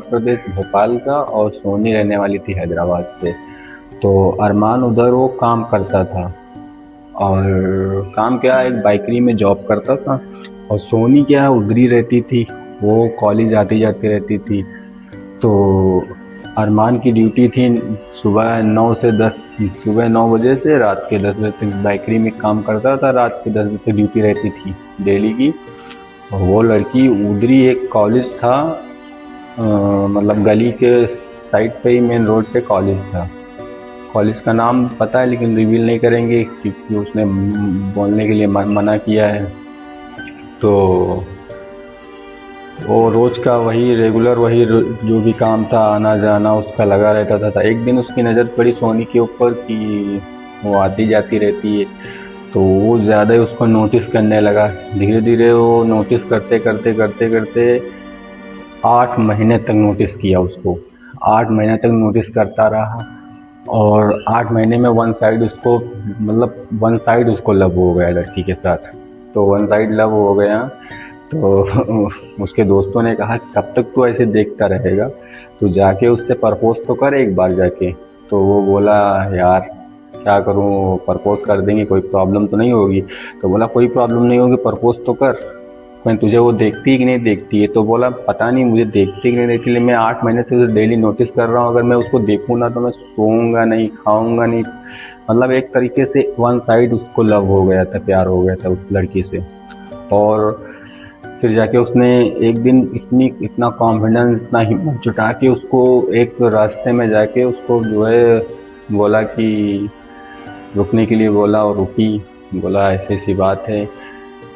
मध्य प्रदेश भोपाल का और सोनी रहने वाली थी हैदराबाद से। तो अरमान उधर वो काम करता था, और काम क्या, एक बेकरी में जॉब करता था। और सोनी क्या उधर ही रहती थी, वो कॉलेज आती जाती रहती थी। तो अरमान की ड्यूटी थी सुबह 9 से 10, सुबह 9 बजे से रात के 10 बजे तक बेकरी में काम करता था। रात के 10 बजे तक ड्यूटी रहती थी डेली की। और वो लड़की उधर ही एक कॉलेज था, मतलब गली के साइड पे ही मेन रोड पे कॉलेज था। कॉलेज का नाम पता है लेकिन रिवील नहीं करेंगे क्योंकि उसने बोलने के लिए मना किया है। तो वो रोज़ का वही रेगुलर वही जो भी काम था, आना जाना उसका लगा रहता था। एक दिन उसकी नज़र पड़ी सोनी के ऊपर कि वो आती जाती रहती है। तो वो ज़्यादा ही उसको नोटिस करने लगा। धीरे धीरे वो नोटिस करते करते करते करते 8 महीने तक नोटिस किया उसको। 8 महीने तक नोटिस करता रहा, और 8 महीने में वन साइड उसको, मतलब वन साइड उसको लव हो गया लड़की के साथ। तो वन साइड लव हो गया। तो उसके दोस्तों ने कहा कब तक तू ऐसे देखता रहेगा, तू जाके उससे प्रपोज तो कर एक बार जाके। तो वो बोला यार क्या करूं, प्रपोज कर देंगे कोई प्रॉब्लम तो नहीं होगी। तो बोला कोई प्रॉब्लम नहीं होगी, प्रपोज तो कर। कहीं तुझे वो देखती है कि नहीं देखती है। तो बोला पता नहीं मुझे देखती है कि नहीं देखती, लेकिन मैं 8 महीने से उसे डेली नोटिस कर रहा हूँ। अगर मैं उसको देखूँ ना तो मैं सोऊंगा नहीं, खाऊंगा नहीं। मतलब एक तरीके से वन साइड उसको लव हो गया था, प्यार हो गया था उस लड़की से। और फिर जाके उसने एक दिन इतना कॉन्फिडेंस, इतना हिम्मत जुटा के उसको एक रास्ते में जाके उसको जो है बोला कि रुकने के लिए बोला, और रुकी। बोला ऐसी ऐसी बात है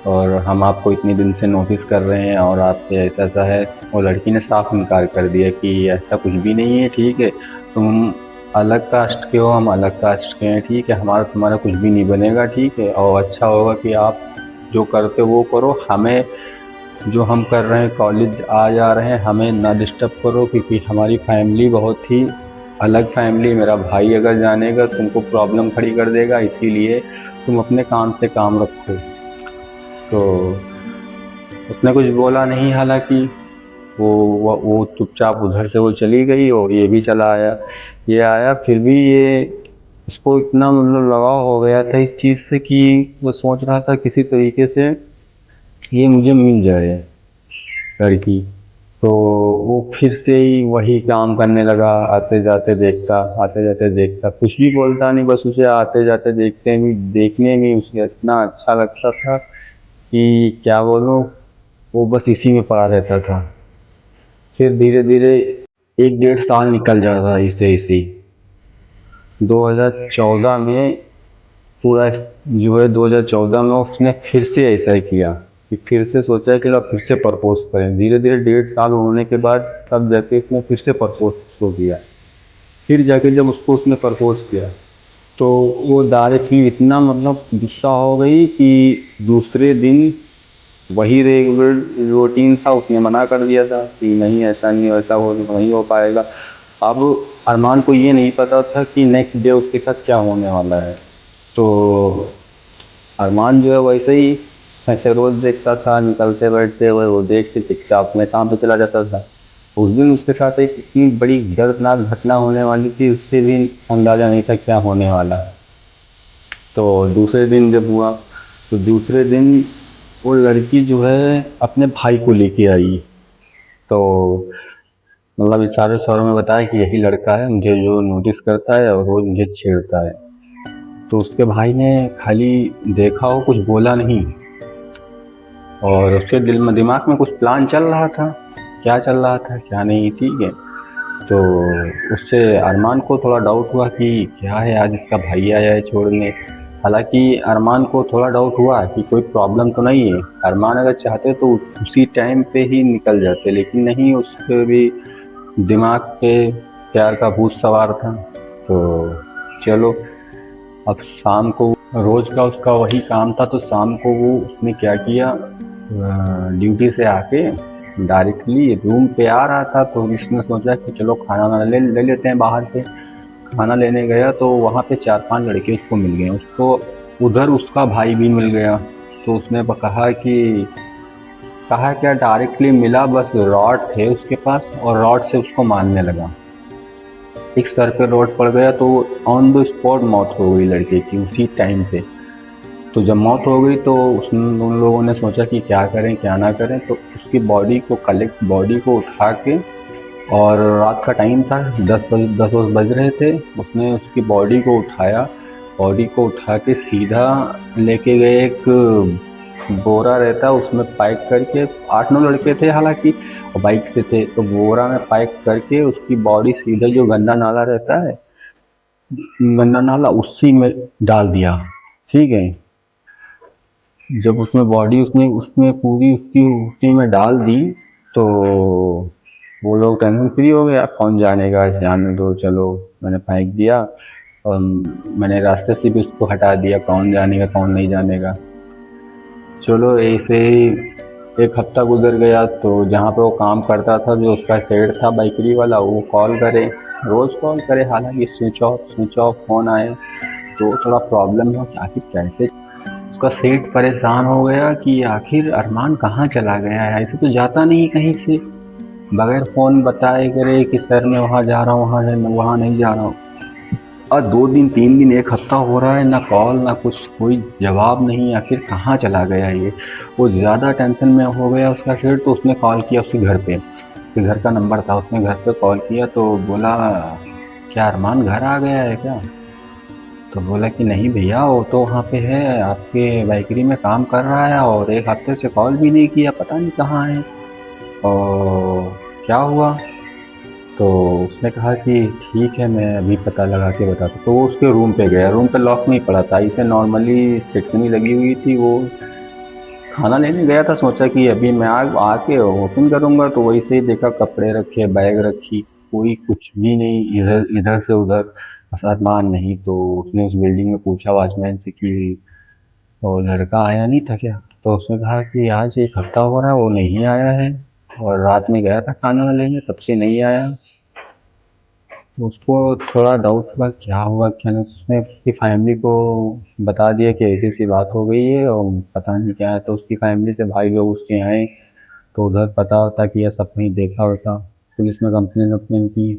और हम आपको इतने दिन से नोटिस कर रहे हैं और आपके ऐसा ऐसा है। वो लड़की ने साफ इनकार कर दिया कि ऐसा कुछ भी नहीं है, ठीक है तुम अलग कास्ट के हो, हम अलग कास्ट के हैं, ठीक है हमारा तुम्हारा कुछ भी नहीं बनेगा, ठीक है। और अच्छा होगा कि आप जो करते हो वो करो, हमें जो हम कर रहे हैं कॉलेज आ जा रहे हैं हमें ना डिस्टर्ब करो, क्योंकि हमारी फैमिली बहुत ही अलग फैमिली, मेरा भाई अगर जानेगा तुमको प्रॉब्लम खड़ी कर देगा, इसीलिए तुम अपने काम से काम रखो। तो उसने कुछ बोला नहीं, हालांकि वो चुपचाप उधर से वो चली गई और ये भी चला आया। ये आया फिर भी ये इसको इतना मतलब लगाव हो गया था इस चीज़ से कि वो सोच रहा था किसी तरीके से ये मुझे मिल जाए लड़की। तो वो फिर से ही वही काम करने लगा, आते जाते देखता, आते जाते देखता, कुछ भी बोलता नहीं, बस उसे आते जाते देखने में उसे इतना अच्छा लगता था कि क्या बोलूं, वो बस इसी में पड़ा रहता था। फिर धीरे धीरे 1 डेढ़ साल निकल जाता इसे इसी 2014 में पूरा जो है 2014 में उसने फिर से ऐसा किया कि फिर से सोचा कि लो फिर से प्रपोज करें। धीरे धीरे 1.5 साल होने के बाद तब जाके उसने फिर से प्रपोज को किया। फिर जाके जब उसको उसने प्रपोज किया तो वो डायरेक्टली इतना मतलब गुस्सा हो गई कि दूसरे दिन वही रेगुलर रूटीन था उसने मना कर दिया था कि नहीं ऐसा नहीं, ऐसा हो नहीं हो पाएगा। अब अरमान को ये नहीं पता था कि नेक्स्ट डे उसके साथ क्या होने वाला है। तो अरमान जो है वैसे ही ऐसे रोज देखता था, निकलते बैठते हुए वो देखते चुपचाप अपने काम पे चला जाता था। उस दिन उसके साथ एक इतनी बड़ी दर्दनाक घटना होने वाली थी, उससे भी अंदाजा नहीं था क्या होने वाला है। तो दूसरे दिन जब हुआ तो दूसरे दिन वो लड़की जो है अपने भाई को लेके आई। तो मतलब इशारे शौरों में बताया कि यही लड़का है मुझे जो नोटिस करता है और रोज मुझे छेड़ता है। तो उसके भाई ने खाली देखा, वो कुछ बोला नहीं, और उसके दिल में दिमाग में कुछ प्लान चल रहा था, क्या चल रहा था क्या नहीं, ठीक है। तो उससे अरमान को थोड़ा डाउट हुआ कि क्या है आज इसका भाई आया है छोड़ने। हालांकि अरमान को थोड़ा डाउट हुआ कि कोई प्रॉब्लम तो नहीं है। अरमान अगर चाहते तो उसी टाइम पे ही निकल जाते, लेकिन नहीं, उसके भी दिमाग पे प्यार का भूत सवार था। तो चलो, अब शाम को रोज का उसका वही काम था, तो शाम को वो उसने क्या किया, ड्यूटी से आके डायरेक्टली रूम पे आ रहा था। तो उसने सोचा कि चलो खाना वाना ले लेते हैं बाहर से। खाना लेने गया तो वहाँ पे 4-5 लड़के उसको मिल गए, उसको उधर उसका भाई भी मिल गया। तो उसने कहा कि कहा क्या, डायरेक्टली मिला, बस रॉड थे उसके पास और रॉड से उसको मारने लगा। एक सर पे रॉड पड़ गया तो ऑन द स्पॉट मौत हो गई लड़के की उसी टाइम पे। तो जब मौत हो गई तो उन लोगों ने सोचा कि क्या करें क्या ना करें, तो उसकी बॉडी को उठा के, और रात का टाइम था, 10 बज रहे थे। उसने उसकी बॉडी को उठाया, बॉडी को उठा के सीधा लेके गए, एक बोरा रहता उसमें पैक करके, 8-9 लड़के थे हालांकि, और बाइक से थे, तो बोरा में पैक करके उसकी बॉडी सीधा जो गंदा नाला रहता है, गंदा नाला उसी में डाल दिया। ठीक है, जब उसमें बॉडी उसने उसमें पूरी उसकी उसी में डाल दी, तो वो लोग टेंशन फ्री हो गए, अब कौन जानेगा, जाने दो चलो, मैंने फेंक दिया और मैंने रास्ते से भी उसको हटा दिया, कौन जानेगा कौन नहीं जानेगा। चलो ऐसे ही एक हफ्ता गुजर गया, तो जहाँ पे वो काम करता था, जो उसका सेठ था बाइकरी वाला, वो कॉल करे, रोज़ कॉल करे, हालांकि स्विच ऑफ फ़ोन आए, तो थोड़ा प्रॉब्लम हो कि आखिर कैसे। उसका सेठ परेशान हो गया कि आखिर अरमान कहाँ चला गया है, ऐसे तो जाता नहीं कहीं से, बगैर फ़ोन बताए करे कि सर मैं वहाँ जा रहा हूँ, वहाँ नहीं जा रहा हूँ। और 2 दिन 3 दिन, एक हफ्ता हो रहा है, ना कॉल ना कुछ, कोई जवाब नहीं, आखिर कहाँ चला गया ये। वो ज़्यादा टेंशन में हो गया उसका सेठ, तो उसने कॉल किया उसके घर पे, उसके घर का नंबर था, उसने घर पे कॉल किया तो बोला, क्या अरमान घर आ गया है क्या? तो बोला कि नहीं भैया, वो तो वहाँ पे है, आपके बेकरी में काम कर रहा है और एक हफ्ते से कॉल भी नहीं किया, पता नहीं कहाँ है और क्या हुआ। तो उसने कहा कि ठीक है, मैं अभी पता लगा के बताता। तो वो उसके रूम पे गया, रूम पे लॉक नहीं पड़ा था, इसे नॉर्मली सिटकनी लगी हुई थी। वो खाना लेने गया था, सोचा कि अभी मैं आके ओपन करूँगा, तो वही से ही देखा कपड़े रखे, बैग रखी, कोई कुछ भी नहीं, इधर इधर से उधर, बस अरमान नहीं। तो उसने उस बिल्डिंग में पूछा वॉचमैन से कि वो लड़का आया नहीं था क्या? तो उसने कहा कि आज एक हफ्ता हो रहा है वो नहीं आया है, और रात में गया था खाना लेने, तब से नहीं आया। उसको थोड़ा डाउट हुआ क्या हुआ क्या नहीं, उसने उसकी फैमिली को बता दिया कि ऐसी ऐसी बात हो गई है और पता नहीं क्या है। तो उसकी फैमिली से भाई लोग उसके आए, तो उधर पता होता कि यह सब कहीं देखा होता, पुलिस में कंप्लेन वम्प्लेन की,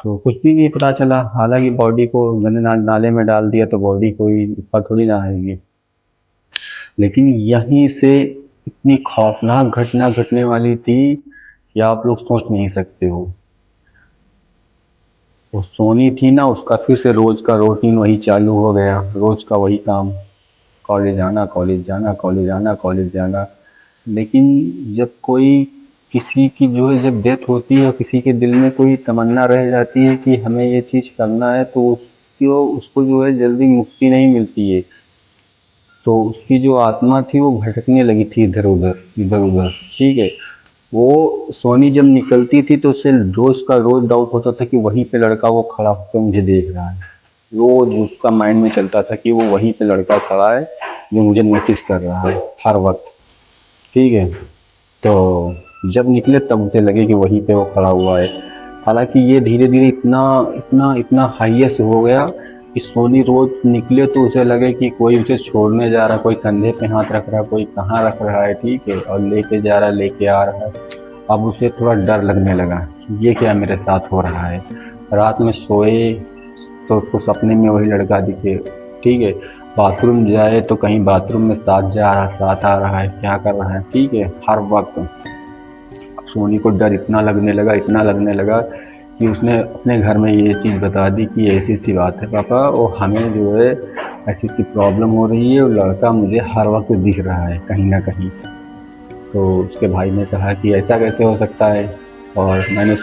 तो कुछ भी नहीं पता चला। हालांकि बॉडी को मैंने नाले में डाल दिया, तो बॉडी कोई ऊपर थोड़ी ना आएगी। लेकिन यहीं से इतनी खौफनाक घटना घटने वाली थी कि आप लोग सोच नहीं सकते हो। वो सोनी थी ना, उसका फिर से रोज का रूटीन वही चालू हो गया, रोज का वही काम, कॉलेज आना, कॉलेज जाना, कॉलेज आना, कॉलेज जाना। लेकिन जब कोई किसी की जो है जब डेथ होती है और किसी के दिल में कोई तमन्ना रह जाती है कि हमें ये चीज़ करना है, तो उसको जो है जल्दी मुक्ति नहीं मिलती है। तो उसकी जो आत्मा थी वो भटकने लगी थी इधर उधर, इधर उधर। ठीक है, वो सोनी जब निकलती थी तो उसे रोज का रोज डाउट होता था कि वहीं पे लड़का वो खड़ा होकर मुझे देख रहा है। रोज उसका माइंड में चलता था कि वो वहीं पे लड़का खड़ा है जो मुझे नोटिस कर रहा है हर वक्त। ठीक है, तो जब निकले तब उसे लगे कि वहीं पे वो खड़ा हुआ है। हालांकि ये धीरे धीरे इतना इतना इतना हाईएस्ट हो गया कि सोनी रोज निकले तो उसे लगे कि कोई उसे छोड़ने जा रहा है, कोई कंधे पे हाथ रख रहा है, कोई कहाँ रख रहा है, ठीक है, और लेके जा रहा है, लेके आ रहा है। अब उसे थोड़ा डर लगने लगा कि ये क्या मेरे साथ हो रहा है। रात में सोए तो उसको सपने में वही लड़का दिखे। ठीक है, बाथरूम जाए तो कहीं बाथरूम में साथ जा रहा, साथ आ रहा है, क्या कर रहा है, ठीक है, हर वक्त। अब सोनी को डर इतना लगने लगा, इतना लगने लगा कि उसने अपने घर में ये चीज़ बता दी कि ऐसी सी बात है पापा, और हमें जो है ऐसी सी प्रॉब्लम हो रही है, और लड़का मुझे हर वक्त दिख रहा है कहीं ना कहीं। तो उसके भाई ने कहा कि ऐसा कैसे हो सकता है, और मैंने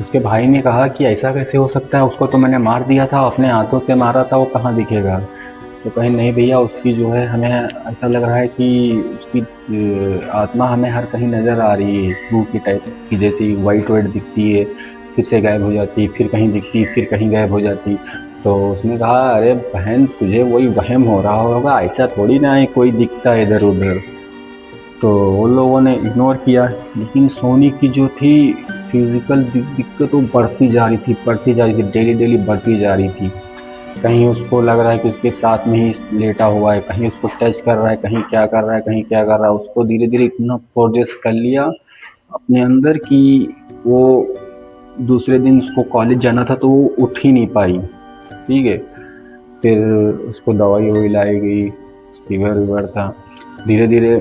उसके भाई ने कहा कि ऐसा कैसे हो सकता है, उसको तो मैंने मार दिया था, अपने हाथों से मारा था, वो कहाँ दिखेगा। तो कहीं नहीं भैया, उसकी जो है हमें ऐसा लग रहा है कि उसकी आत्मा हमें हर कहीं नज़र आ रही है, भू की टाइप की, जैसी वाइट वाइट दिखती है, फिर से गायब हो जाती है, फिर कहीं दिखती है, फिर कहीं गायब हो जाती। तो उसने कहा अरे बहन, तुझे वही वहम हो रहा होगा, ऐसा थोड़ी ना है कोई दिखता है इधर उधर। तो उन लोगों ने इग्नोर किया। लेकिन सोनी की जो थी फिजिकल दिक्कत वो बढ़ती जा रही थी, बढ़ती जा रही थी, डेली डेली बढ़ती जा रही थी। कहीं उसको लग रहा है कि उसके साथ में ही लेटा हुआ है, कहीं उसको टच कर रहा है, कहीं क्या कर रहा है, कहीं क्या कर रहा है। उसको धीरे धीरे इतना प्रोजेस कर लिया अपने अंदर कि वो दूसरे दिन उसको कॉलेज जाना था तो वो उठ ही नहीं पाई। ठीक है, फिर उसको दवाई ववाई लाई गई, फीवर वीवर था। धीरे धीरे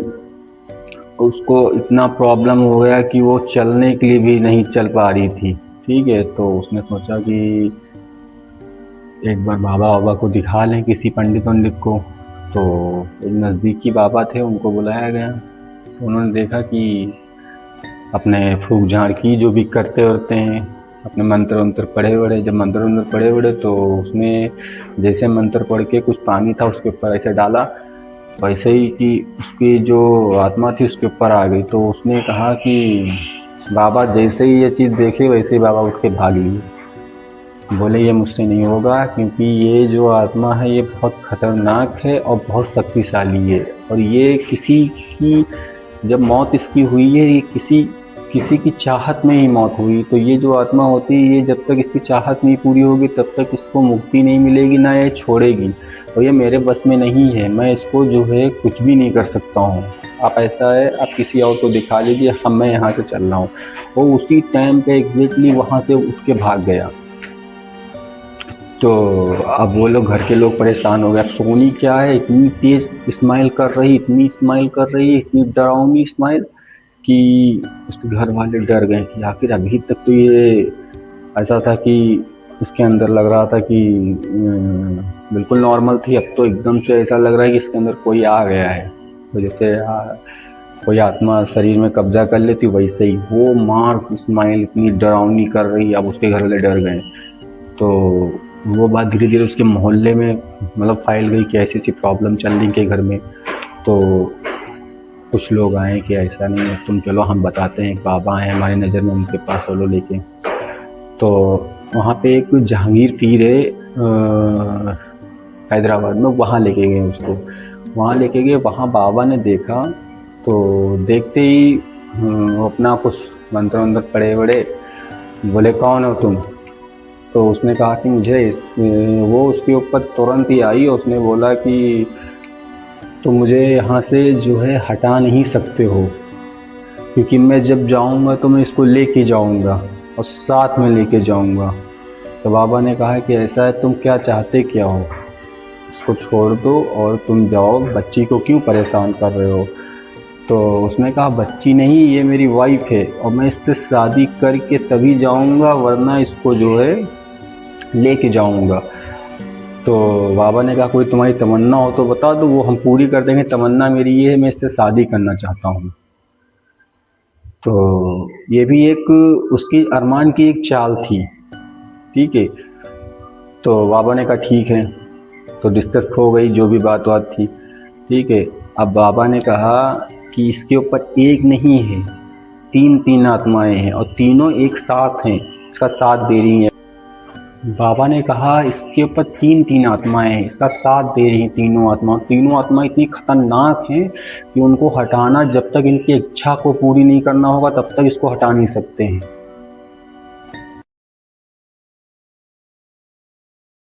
उसको इतना प्रॉब्लम हो गया कि वो चलने के लिए भी नहीं चल पा रही थी। ठीक है, तो उसने सोचा कि एक बार बाबा वाबा को दिखा लें, किसी पंडित वंडित को। तो एक नज़दीकी बाबा थे, उनको बुलाया गया। तो उन्होंने देखा कि अपने फूक झाड़ की जो भी करते वरते हैं, अपने मंत्र वंत्र पढ़े वढ़े। जब मंत्र वंत्र पढ़े वढ़े तो उसने जैसे मंत्र पढ़ के कुछ पानी था उसके ऊपर ऐसे डाला, वैसे ही कि उसकी जो आत्मा थी उसके ऊपर आ गई। तो उसने कहा कि बाबा जैसे ही ये चीज़ देखे वैसे ही बाबा उठ के भाग लिए। बोले ये मुझसे नहीं होगा, क्योंकि ये जो आत्मा है ये बहुत खतरनाक है और बहुत शक्तिशाली है, और ये किसी की जब मौत इसकी हुई है ये किसी किसी की चाहत में ही मौत हुई। तो ये जो आत्मा होती है ये जब तक इसकी चाहत नहीं पूरी होगी तब तक इसको मुक्ति नहीं मिलेगी, ना ये छोड़ेगी। और ये मेरे बस में नहीं है, मैं इसको जो है कुछ भी नहीं कर सकता हूँ। आप ऐसा है, आप किसी और को दिखा लीजिए, मैं यहाँ से चल रहा हूँ। वो उसी टाइम पे एग्जैक्टली वहाँ से उठ के भाग गया। तो अब वो लोग, घर के लोग परेशान हो गए। अब सोनी क्या है, इतनी तेज स्माइल कर रही, इतनी स्माइल कर रही है, इतनी डरावनी स्माइल कि उसके घर वाले डर गए कि आखिर अभी तक तो ये ऐसा था कि इसके अंदर लग रहा था कि बिल्कुल नॉर्मल थी, अब तो एकदम से ऐसा लग रहा है कि इसके अंदर कोई आ गया है। तो जैसे कोई आत्मा शरीर में कब्जा कर लेती वैसे ही वो मार स्माइल इतनी डरावनी कर रही। अब उसके घर वाले डर गए। तो वो बात धीरे धीरे उसके मोहल्ले में मतलब फैल गई कि ऐसी ऐसी प्रॉब्लम चल रही के घर में। तो कुछ लोग आए कि ऐसा नहीं है, तुम चलो हम बताते हैं, एक बाबा हैं हमारी नज़र में, उनके पास चलो लेके। तो वहाँ पे एक जहांगीर पीर है हैदराबाद में, वहाँ लेके गए उसको। वहाँ लेके गए, वहाँ बाबा ने देखा। तो देखते ही वो अपना कुछ मंत्र वंत्र पढ़े बड़े, बोले कौन हो तुम। तो उसने कहा कि वो उसके ऊपर तुरंत ही आई और उसने बोला कि तुम मुझे यहाँ से जो है हटा नहीं सकते हो, क्योंकि मैं जब जाऊँगा तो मैं इसको लेके जाऊँगा और साथ में लेके जाऊँगा। तो बाबा ने कहा कि ऐसा है, तुम क्या चाहते क्या हो, इसको छोड़ दो और तुम जाओ, बच्ची को क्यों परेशान कर रहे हो। तो उसने कहा बच्ची नहीं, ये मेरी वाइफ है और मैं इससे शादी करके तभी जाऊँगा, वरना इसको जो है लेके जाऊँगा। तो बाबा ने कहा कोई तुम्हारी तमन्ना हो तो बता दो, वो हम पूरी कर देंगे। तमन्ना मेरी ये है, मैं इससे शादी करना चाहता हूँ। तो ये भी एक उसकी अरमान की एक चाल थी। ठीक है, तो बाबा ने कहा ठीक है। तो डिस्कस हो गई जो भी बात थी। ठीक है, अब बाबा ने कहा कि इसके ऊपर एक नहीं है, तीन तीन आत्माएं हैं और तीनों एक साथ हैं, इसका साथ दे रही हैं। बाबा ने कहा इसके ऊपर तीन तीन आत्माएं हैं, इसका साथ दे रही हैं तीनों आत्माएं इतनी खतरनाक हैं कि उनको हटाना, जब तक इनकी इच्छा को पूरी नहीं करना होगा तब तक इसको हटा नहीं सकते हैं।